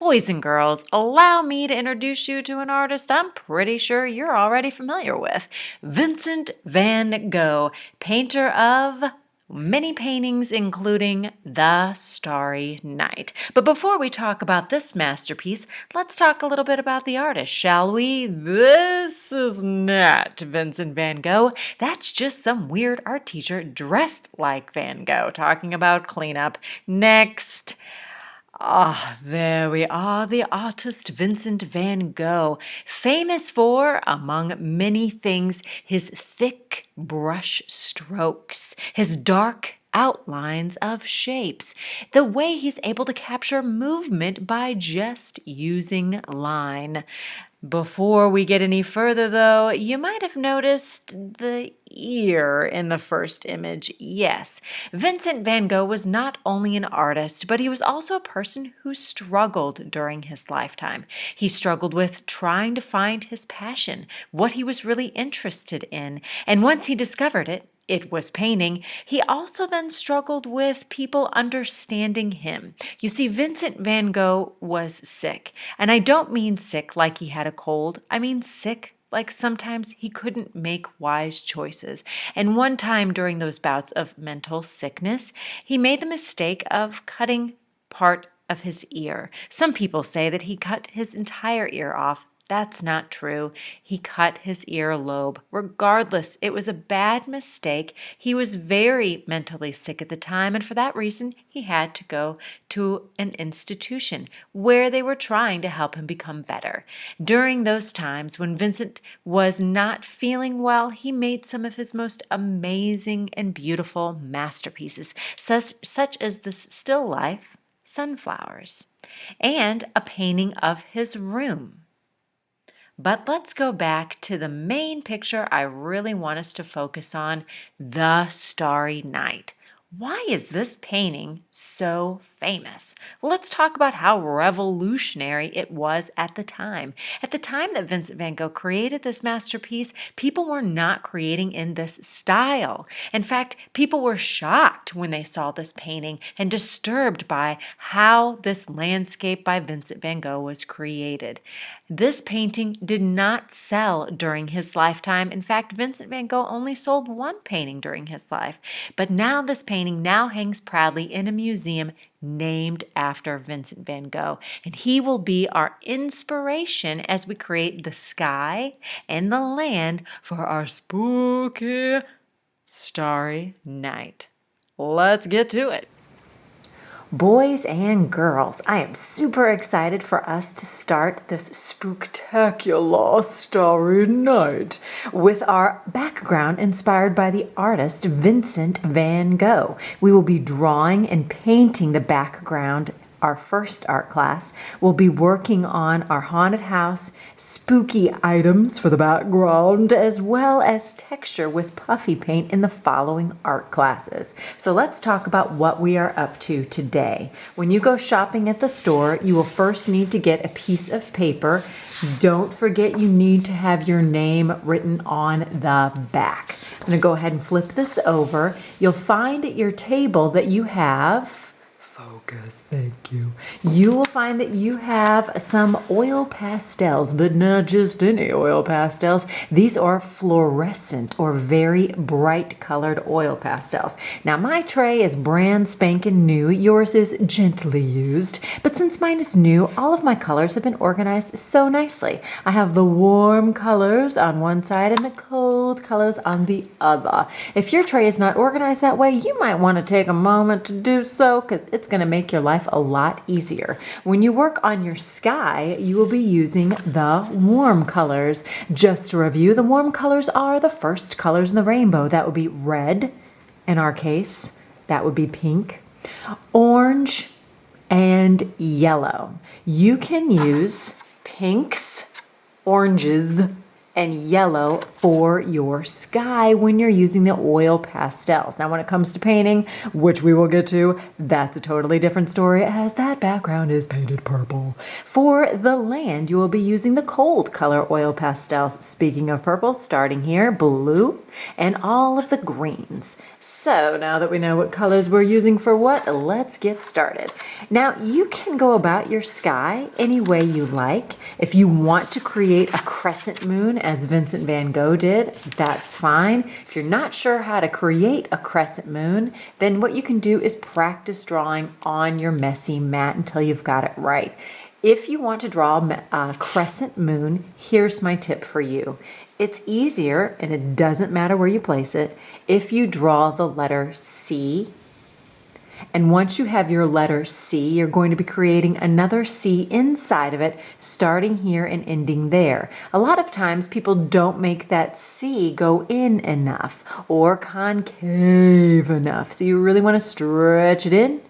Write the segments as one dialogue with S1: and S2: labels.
S1: Boys and girls, allow me to introduce you to an artist I'm pretty sure you're already familiar with. Vincent van Gogh, painter of many paintings including The Starry Night. But before we talk about this masterpiece, let's talk a little bit about the artist, shall we? This is not Vincent van Gogh. That's just some weird art teacher dressed like Van Gogh talking about cleanup. Next. There we are, the artist Vincent van Gogh, famous for, among many things, his thick brush strokes, his dark outlines of shapes, the way he's able to capture movement by just using line. Before we get any further, though, you might have noticed the ear in the first image. Yes, Vincent van Gogh was not only an artist, but he was also a person who struggled during his lifetime. He struggled with trying to find his passion, what he was really interested in, and once he discovered it was painting. He also then struggled with people understanding him. You see, Vincent van Gogh was sick. And I don't mean sick like he had a cold. I mean sick like sometimes he couldn't make wise choices. And one time during those bouts of mental sickness, he made the mistake of cutting part of his ear. Some people say that he cut his entire ear off. That's not true. He cut his earlobe. Regardless, it was a bad mistake. He was very mentally sick at the time, and for that reason, he had to go to an institution where they were trying to help him become better. During those times when Vincent was not feeling well, he made some of his most amazing and beautiful masterpieces, such as this still life, Sunflowers, and a painting of his room. But let's go back to the main picture I really want us to focus on, The Starry Night. Why is this painting so famous? Well, let's talk about how revolutionary it was at the time. At the time that Vincent van Gogh created this masterpiece, people were not creating in this style. In fact, people were shocked when they saw this painting and disturbed by how this landscape by Vincent van Gogh was created. This painting did not sell during his lifetime. In fact, Vincent van Gogh only sold one painting during his life. But now this painting now hangs proudly in a museum named after Vincent van Gogh. And he will be our inspiration as we create the sky and the land for our spooky, starry night. Let's get to it. Boys and girls, I am super excited for us to start this spooktacular starry night with our background inspired by the artist Vincent van Gogh. We will be drawing and painting the background. Our first art class will be working on our haunted house, spooky items for the background, as well as texture with puffy paint in the following art classes. So let's talk about what we are up to today. When you go shopping at the store, you will first need to get a piece of paper. Don't forget you need to have your name written on the back. I'm going to go ahead and flip this over. You'll find at your table that you have... Focus, thank you. You will find that you have some oil pastels, but not just any oil pastels. These are fluorescent or very bright colored oil pastels. Now my tray is brand spanking new. Yours is gently used. But since mine is new, all of my colors have been organized so nicely. I have the warm colors on one side and the cold colors on the other. If your tray is not organized that way, you might want to take a moment to do so because it's going to make your life a lot easier. When you work on your sky, you will be using the warm colors. Just to review, the warm colors are the first colors in the rainbow. That would be red, in our case. That would be pink, orange, and yellow. You can use pinks, oranges, and yellow for your sky when you're using the oil pastels. Now, when it comes to painting, which we will get to, that's a totally different story as that background is painted purple. For the land, you will be using the cold color oil pastels. Speaking of purple, starting here, blue, and all of the greens. So now that we know what colors we're using for what, let's get started. Now you can go about your sky any way you like. If you want to create a crescent moon as Vincent van Gogh did, that's fine. If you're not sure how to create a crescent moon, then what you can do is practice drawing on your messy mat until you've got it right. If you want to draw a crescent moon, here's my tip for you. It's easier, and it doesn't matter where you place it, if you draw the letter C. And once you have your letter C, you're going to be creating another C inside of it, starting here and ending there. A lot of times people don't make that C go in enough or concave enough. So you really want to stretch it in,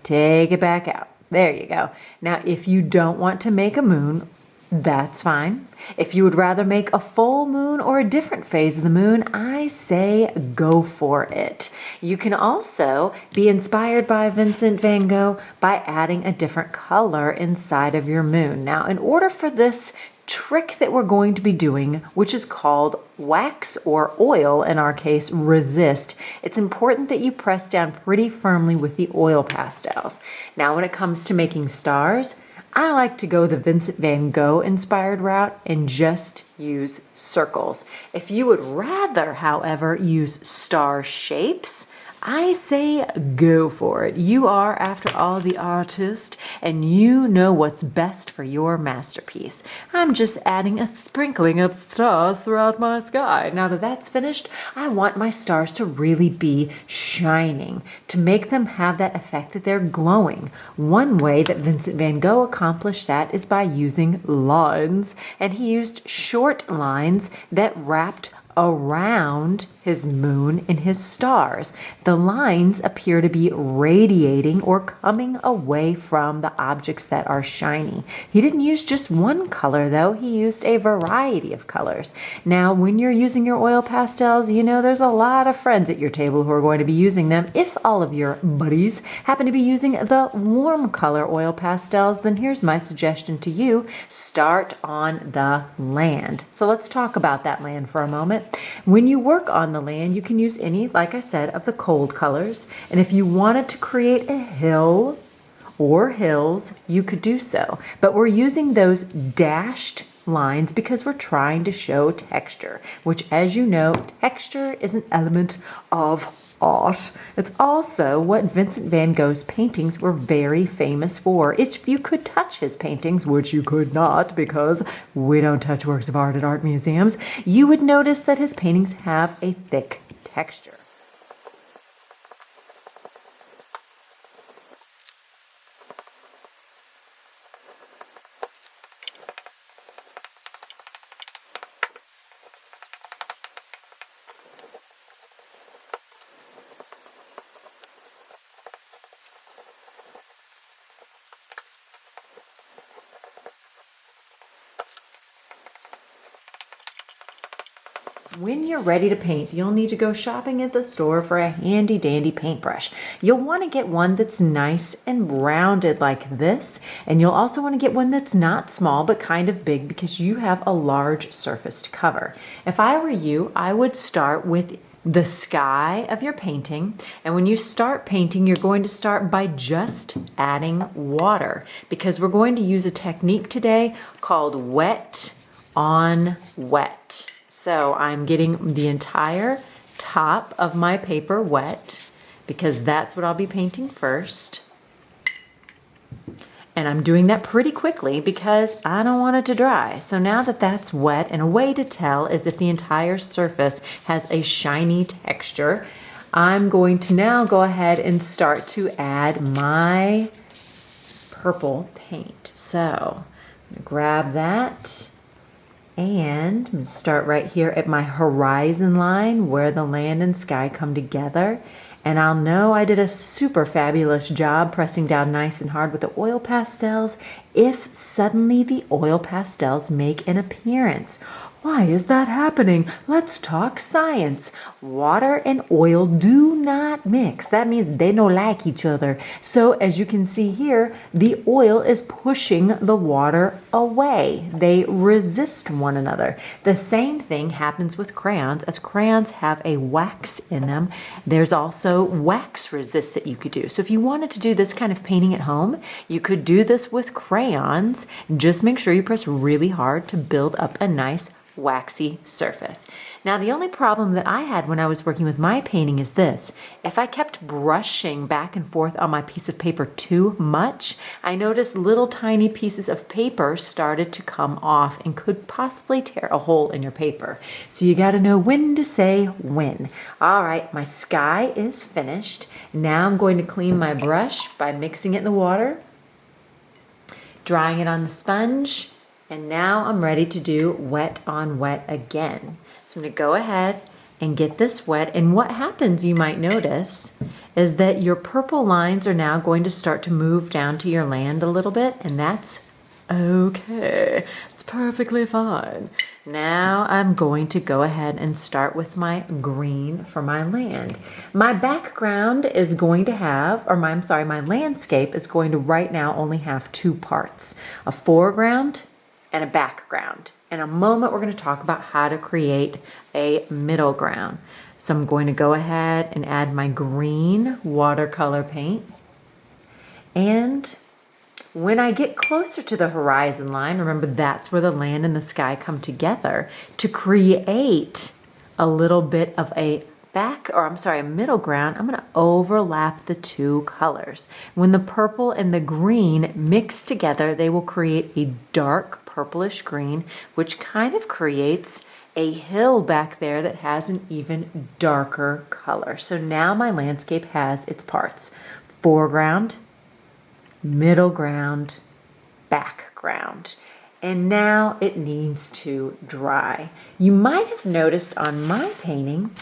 S1: take it back out. There you go. Now, if you don't want to make a moon, that's fine. If you would rather make a full moon or a different phase of the moon, I say go for it. You can also be inspired by Vincent van Gogh by adding a different color inside of your moon. Now, in order for this trick that we're going to be doing, which is called wax or oil, in our case, resist, it's important that you press down pretty firmly with the oil pastels. Now, when it comes to making stars, I like to go the Vincent van Gogh inspired route and just use circles. If you would rather, however, use star shapes, I say go for it. You are, after all, the artist, and you know what's best for your masterpiece. I'm just adding a sprinkling of stars throughout my sky. Now that that's finished, I want my stars to really be shining, to make them have that effect that they're glowing. One way that Vincent van Gogh accomplished that is by using lines, and he used short lines that wrapped around his moon and his stars. The lines appear to be radiating or coming away from the objects that are shiny. He didn't use just one color though, he used a variety of colors. Now, when you're using your oil pastels, you know there's a lot of friends at your table who are going to be using them. If all of your buddies happen to be using the warm color oil pastels, then here's my suggestion to you. Start on the land. So let's talk about that land for a moment. When you work on the land, you can use any, like I said, of the cold colors. And if you wanted to create a hill or hills, you could do so. But we're using those dashed lines because we're trying to show texture, which, as you know, texture is an element of art. It's also what Vincent van Gogh's paintings were very famous for. If you could touch his paintings, which you could not because we don't touch works of art at art museums, you would notice that his paintings have a thick texture. When you're ready to paint, you'll need to go shopping at the store for a handy dandy paintbrush. You'll want to get one that's nice and rounded like this, and you'll also want to get one that's not small but kind of big because you have a large surface to cover. If I were you, I would start with the sky of your painting, and when you start painting, you're going to start by just adding water because we're going to use a technique today called wet on wet. So I'm getting the entire top of my paper wet because that's what I'll be painting first. And I'm doing that pretty quickly because I don't want it to dry. So now that that's wet, and a way to tell is if the entire surface has a shiny texture, I'm going to now go ahead and start to add my purple paint. So I'm gonna grab that. And I'm going to start right here at my horizon line where the land and sky come together. And I'll know I did a super fabulous job pressing down nice and hard with the oil pastels if suddenly the oil pastels make an appearance. Why is that happening? Let's talk science. Water and oil do not mix. That means they don't like each other. So as you can see here, the oil is pushing the water away. They resist one another. The same thing happens with crayons. As crayons have a wax in them, there's also wax resist that you could do. So if you wanted to do this kind of painting at home, you could do this with crayons. Just make sure you press really hard to build up a nice waxy surface. Now, the only problem that I had when I was working with my painting is this. If I kept brushing back and forth on my piece of paper too much, I noticed little tiny pieces of paper started to come off and could possibly tear a hole in your paper. So you got to know when to say when. All right, my sky is finished. Now I'm going to clean my brush by mixing it in the water, drying it on the sponge, and now I'm ready to do wet on wet again. So I'm going to go ahead and get this wet. And what happens, you might notice, is that your purple lines are now going to start to move down to your land a little bit. And that's okay. It's perfectly fine. Now I'm going to go ahead and start with my green for my land. My background is going to have, my landscape is going to right now only have two parts, a foreground and a background. In a moment, we're going to talk about how to create a middle ground. So I'm going to go ahead and add my green watercolor paint. And when I get closer to the horizon line, remember that's where the land and the sky come together to create a little bit of a middle ground. I'm going to overlap the two colors. When the purple and the green mix together, they will create a dark purplish green, which kind of creates a hill back there that has an even darker color. So now my landscape has its parts: foreground, middle ground, background. And now it needs to dry. You might have noticed on my painting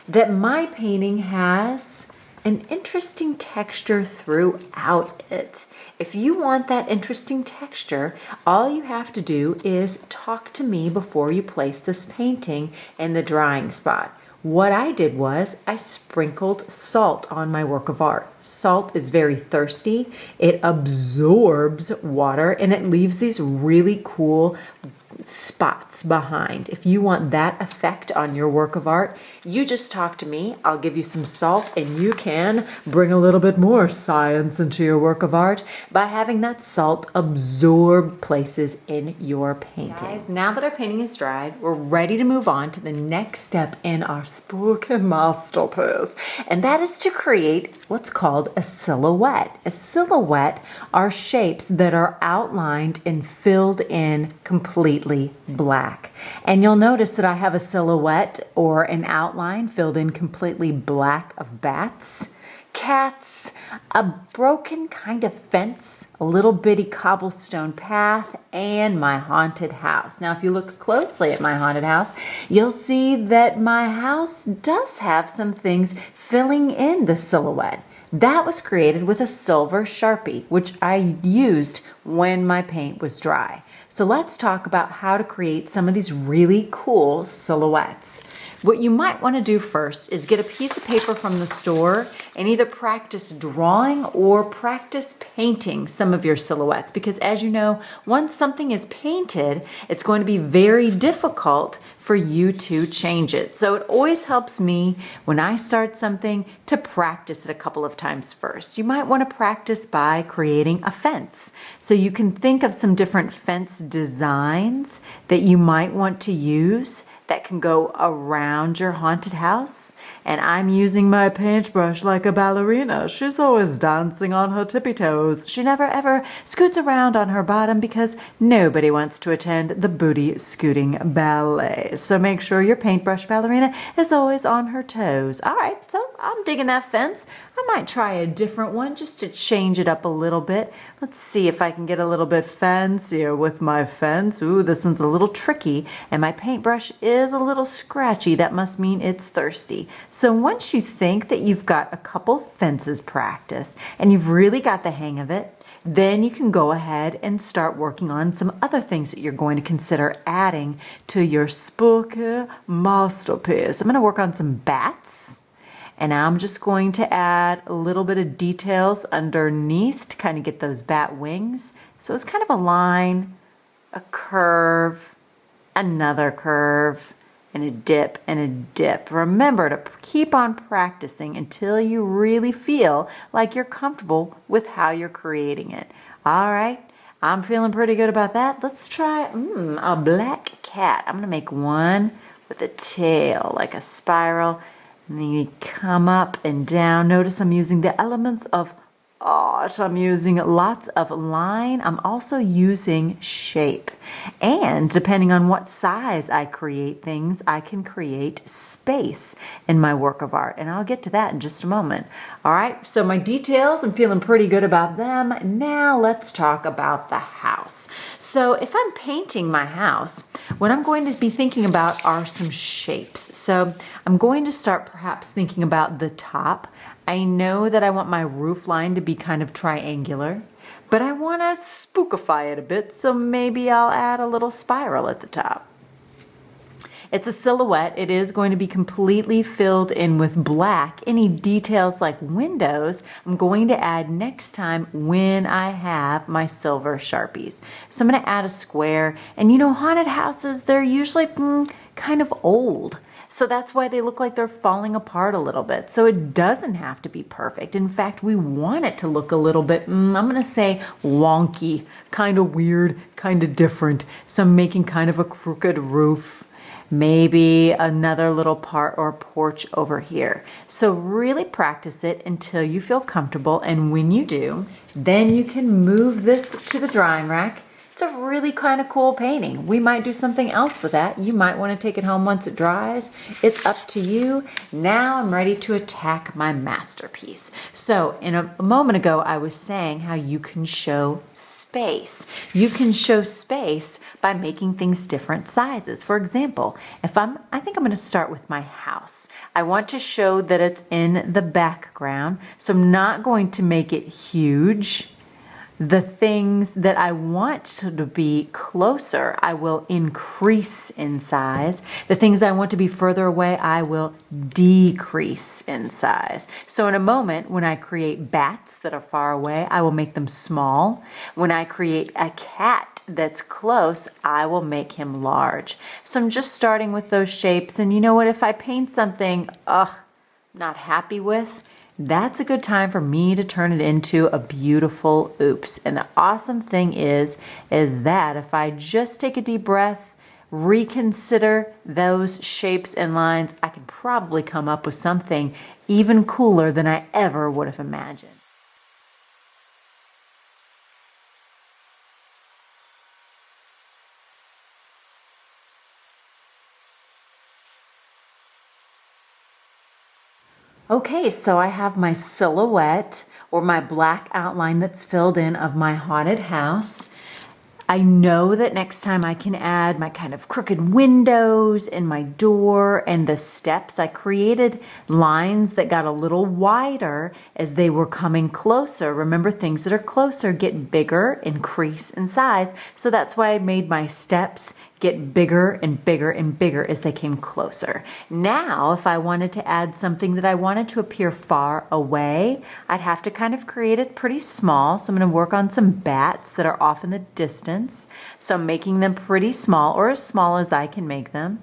S1: that my painting has an interesting texture throughout it. If you want that interesting texture, all you have to do is talk to me before you place this painting in the drying spot. What I did was I sprinkled salt on my work of art. Salt is very thirsty. It absorbs water and it leaves these really cool spots behind. If you want that effect on your work of art, you just talk to me. I'll give you some salt and you can bring a little bit more science into your work of art by having that salt absorb places in your painting. Guys, now that our painting is dried, we're ready to move on to the next step in our spooky masterpiece, and that is to create what's called a silhouette. A silhouette are shapes that are outlined and filled in completely black. And you'll notice that I have a silhouette or an outline filled in completely black of bats, cats, a broken kind of fence, a little bitty cobblestone path, and my haunted house. Now, if you look closely at my haunted house, you'll see that my house does have some things filling in the silhouette. That was created with a silver Sharpie, which I used when my paint was dry. So let's talk about how to create some of these really cool silhouettes. What you might want to do first is get a piece of paper from the store and either practice drawing or practice painting some of your silhouettes, because as you know, once something is painted, it's going to be very difficult for you to change it. So it always helps me when I start something to practice it a couple of times first. You might want to practice by creating a fence. So you can think of some different fence designs that you might want to use that can go around your haunted house. And I'm using my paintbrush like a ballerina. She's always dancing on her tippy toes. She never ever scoots around on her bottom because nobody wants to attend the booty scooting ballet. So make sure your paintbrush ballerina is always on her toes. All right, so I'm digging that fence. I might try a different one just to change it up a little bit. Let's see if I can get a little bit fancier with my fence. Ooh, this one's a little tricky, and my paintbrush is a little scratchy. That must mean it's thirsty. So once you think that you've got a couple fences practiced and you've really got the hang of it, Then you can go ahead and start working on some other things that you're going to consider adding to your spooky masterpiece. I'm going to work on some bats, and I'm just going to add a little bit of details underneath to kind of get those bat wings. So it's kind of a line, a curve, another curve, and a dip and a dip. Remember to keep on practicing until you really feel like you're comfortable with how you're creating it. All right, I'm feeling pretty good about that. Let's try a black cat. I'm gonna make one with a tail, like a spiral. And then you come up and down. Notice I'm using the elements of art. I'm using lots of line. I'm also using shape. And depending on what size I create things, I can create space in my work of art. And I'll get to that in just a moment. All right, so my details, I'm feeling pretty good about them. Now let's talk about the house. So if I'm painting my house, what I'm going to be thinking about are some shapes. So I'm going to start perhaps thinking about the top. I know that I want my roof line to be kind of triangular, but I want to spookify it a bit, so maybe I'll add a little spiral at the top. It's a silhouette. It is going to be completely filled in with black. Any details like windows, I'm going to add next time when I have my silver Sharpies. So I'm going to add a square, and haunted houses, they're usually kind of old. So that's why they look like they're falling apart a little bit. So it doesn't have to be perfect. In fact, we want it to look a little bit, I'm going to say wonky, kind of weird, kind of different. So I'm making kind of a crooked roof, maybe another little part or porch over here. So really practice it until you feel comfortable. And when you do, then you can move this to the drying rack. It's a really kind of cool painting. We might do something else with that. You might want to take it home once it dries. It's up to you. Now I'm ready to attack my masterpiece. So in a moment ago, I was saying how you can show space. You can show space by making things different sizes. For example, I think I'm going to start with my house. I want to show that it's in the background. So I'm not going to make it huge. The things that I want to be closer, I will increase in size. The things I want to be further away, I will decrease in size. So in a moment, when I create bats that are far away, I will make them small. When I create a cat that's close, I will make him large. So I'm just starting with those shapes. And you know what? If I paint something, not happy with, that's a good time for me to turn it into a beautiful oops. And the awesome thing is that if I just take a deep breath, reconsider those shapes and lines, I can probably come up with something even cooler than I ever would have imagined. Okay, so I have my silhouette or my black outline that's filled in of my haunted house. I know that next time I can add my kind of crooked windows and my door and the steps. I created lines that got a little wider as they were coming closer. Remember, things that are closer get bigger, increase in size. So that's why I made my steps get bigger and bigger and bigger as they came closer. Now, if I wanted to add something that I wanted to appear far away, I'd have to kind of create it pretty small. So I'm going to work on some bats that are off in the distance. So I'm making them pretty small, or as small as I can make them.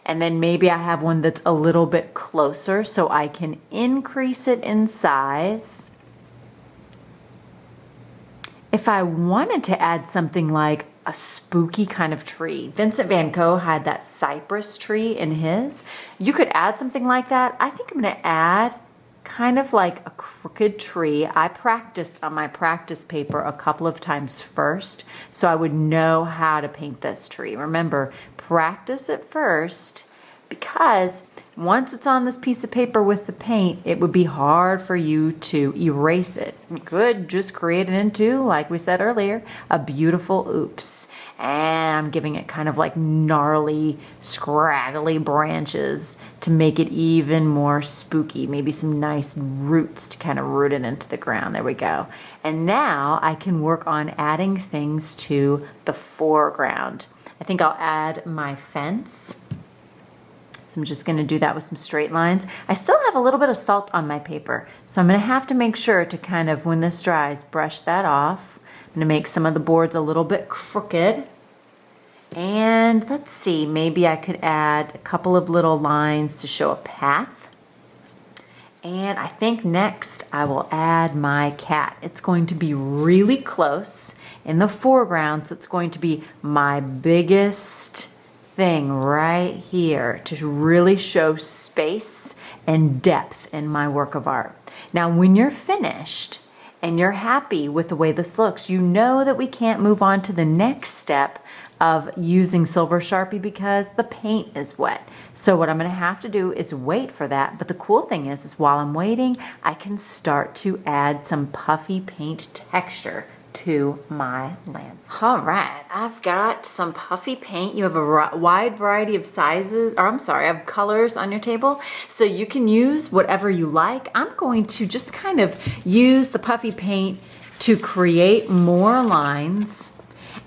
S1: And then maybe I have one that's a little bit closer so I can increase it in size. If I wanted to add something like a spooky kind of tree, Vincent van Gogh had that cypress tree in his. You could add something like that. I think I'm going to add kind of like a crooked tree. I practiced on my practice paper a couple of times first, so I would know how to paint this tree. Remember, practice it first, because once it's on this piece of paper with the paint, it would be hard for you to erase it. You could just create it into, like we said earlier, a beautiful oops. And I'm giving it kind of like gnarly, scraggly branches to make it even more spooky. Maybe some nice roots to kind of root it into the ground. There we go. And now I can work on adding things to the foreground. I think I'll add my fence. So I'm just going to do that with some straight lines. I still have a little bit of salt on my paper, so I'm going to have to make sure to kind of, when this dries, brush that off. I'm going to make some of the boards a little bit crooked. And let's see, maybe I could add a couple of little lines to show a path. And I think next I will add my cat. It's going to be really close in the foreground, so it's going to be my biggest thing right here to really show space and depth in my work of art. Now, when you're finished and you're happy with the way this looks, you know that we can't move on to the next step of using Silver Sharpie because the paint is wet. So what I'm going to have to do is wait for that. But the cool thing is while I'm waiting, I can start to add some puffy paint texture to my lens. All right, I've got some puffy paint. You have a wide variety of sizes, or I'm sorry, of colors on your table. So you can use whatever you like. I'm going to just kind of use the puffy paint to create more lines.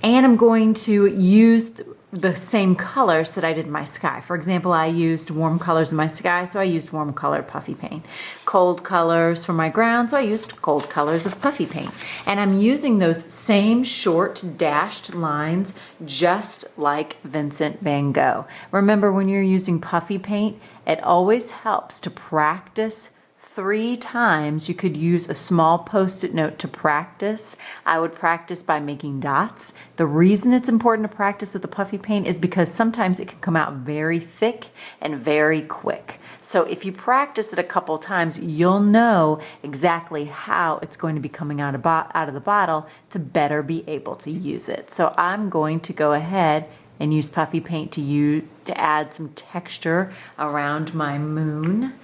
S1: And I'm going to use the same colors that I did in my sky. For example, I used warm colors in my sky, so I used warm color puffy paint. Cold colors for my ground, so I used cold colors of puffy paint. And I'm using those same short dashed lines just like Vincent van Gogh. Remember, when you're using puffy paint, it always helps to practice 3 times. You could use a small Post-it note to practice. I would practice by making dots. The reason it's important to practice with the puffy paint is because sometimes it can come out very thick and very quick. So if you practice it a couple times, you'll know exactly how it's going to be coming out of the bottle to better be able to use it. So I'm going to go ahead and use puffy paint to add some texture around my moon.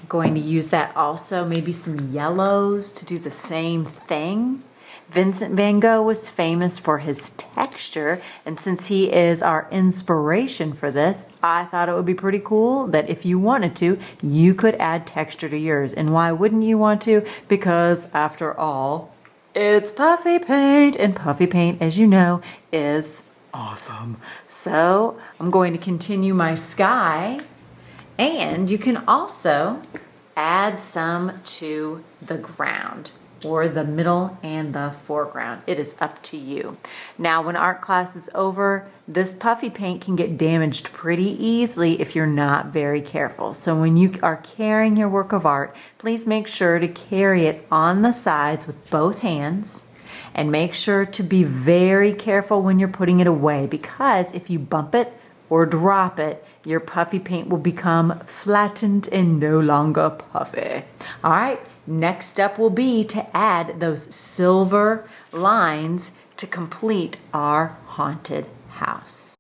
S1: Going to use that also, maybe some yellows to do the same thing. Vincent van Gogh was famous for his texture, and since he is our inspiration for this, I thought it would be pretty cool that if you wanted to, you could add texture to yours. And why wouldn't you want to? Because after all, it's puffy paint, and puffy paint, as you know, is awesome. So I'm going to continue my sky. And you can also add some to the ground or the middle and the foreground. It is up to you. Now, when art class is over, this puffy paint can get damaged pretty easily if you're not very careful. So when you are carrying your work of art, please make sure to carry it on the sides with both hands. And make sure to be very careful when you're putting it away, because if you bump it or drop it, your puffy paint will become flattened and no longer puffy. All right, next step will be to add those silver lines to complete our haunted house.